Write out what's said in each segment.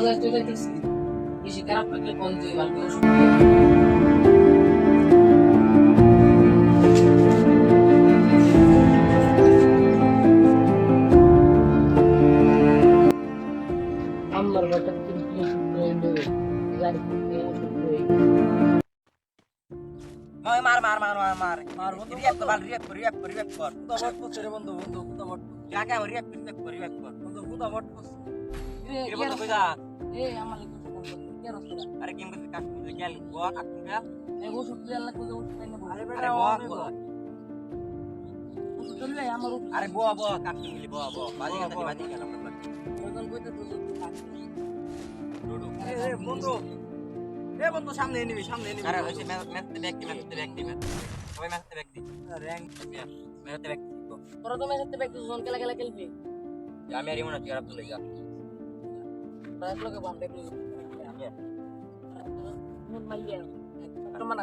যায় চলে যাচ্ছে বেশি খারাপ লাগলে কোন যে ভালো ওষুধ আমার বাটা কিন্তু শুনলো গাড়ি থেকে ওষুধ হয়ে মার মার মার মার মার মার বন্ধু রিয়াপ কর রিয়াপ কর কুদা বট করছে রে বন্ধু বন্ধু কুদা বট কাকে আমার রিয়াপ কর বন্ধু কুদা বট করছে এর বন্ধু কইদা আমার লাগে ওষুধ কে রসলা আরে গেম করতে কাজ করতে গেল গোয়া কাটুন গেল এই ওষুধ দিয়ে আল্লাহ কোন ওষুধ খাই না আরে আরে বেটা গোয়া অনেক গোয়া ওষুধ চলে আমার ওষুধ আরে গোয়া গোয়া কাটুন মিলি গোয়া গোয়া বাজি গেল ওজন কইতে তো ডুডু এ বন্ধু সামনে নিবি আরে ওই ম্যাচতে ব্যাক দি সবাই ম্যাচতে ব্যাক দি র‍্যাঙ্ক ম্যাচতে ব্যাক দি তোরা তো মেসেতে ব্যাক জোন খেলা খেলবি আমি আর ইমন আছি আর আব্দুল লাগা ব্যাক লগে বাম ব্যাক লগে নুন মাইয়া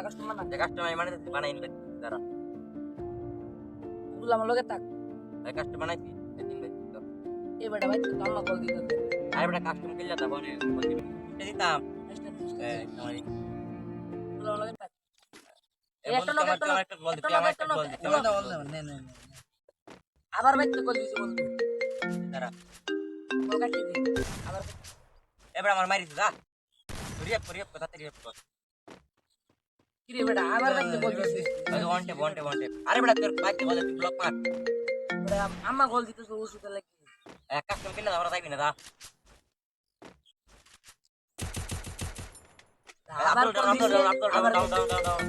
কাস্টমার না কাস্টমার মানে বানাই নিবে দাঁড়া বুঝলাম লগে তাক কাস্টমার বানাইছি দিন ভাই এ বেটা ভাই তো কাম কল দিতে আরে বেটা কাস্টমার কে যাতা বনে দিতাম আমার বুঝলাম লগে তাক একটা বল দিতে আমার একটা বল দিতে নে আবার ভাই তো কল দিছি বন্ধু দাঁড়া কল কাটি দে আবার এবার আমার মারিস যা রিয়াপ কথা রিয়াপ কর কি রে বেটা আবার ভাই তো কল দিছি ওয়ান টে আরে বেটা তোর বাইক বলে তুই ব্লক মার আম্মা কল দিতে তো ওষুধ লাগে এক কাজ করে কিনা আমরা যাইবি না দা আবার কল দিছি ডাউন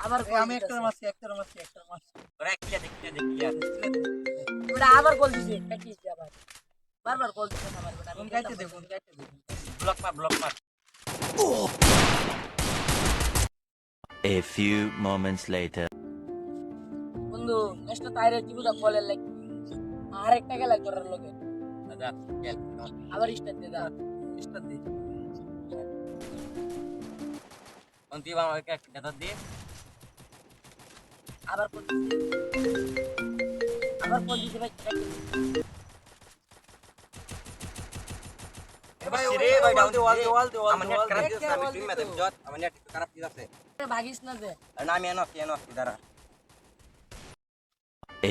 আবার আমি একটা মারছি ওরা কিয়া দেখিয়া বেটা আবার কল দিছি কাটি দিছি আবার বারবার কল দিছে আমার বেটা ফোন কাটতে দে ব্লক মার A few moments later. বন্ধু নেক্সট তাইরে টিপুটা কলের লাগি আরেকটা গেলা করার লগে দাদা চল আবার স্টার্ট দে দা স্টার দে অন্তি বাবা একটা দাদা দি আবার কল দিছে ভাই কাটি ভাই রে ভাই ডাউন ওয়াল আমার নেট খারাপ দিছে আমি টিম মে দেব জট আমার নেট খারাপ দিছে ভাগিস না যে না আমি এনো দাঁড়া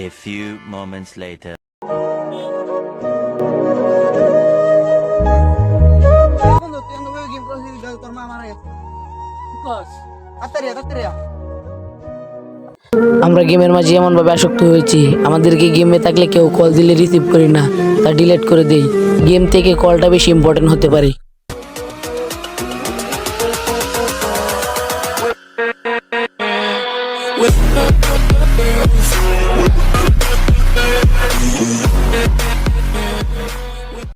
A few moments later. বন্ধু তুই এমন গেম করছিস তোর মা মারা গেছে কস তাড়াতাড়ি আমরা গেমের মাঝে এমন ভাবে আসক্ত হয়েছি আমাদেরকে গেমে থাকলে কেউ কল দিলে রিসিভ করি না তা ডিলিট করে দেই গেম থেকে কলটা বেশি ইম্পর্টেন্ট হতে পারে With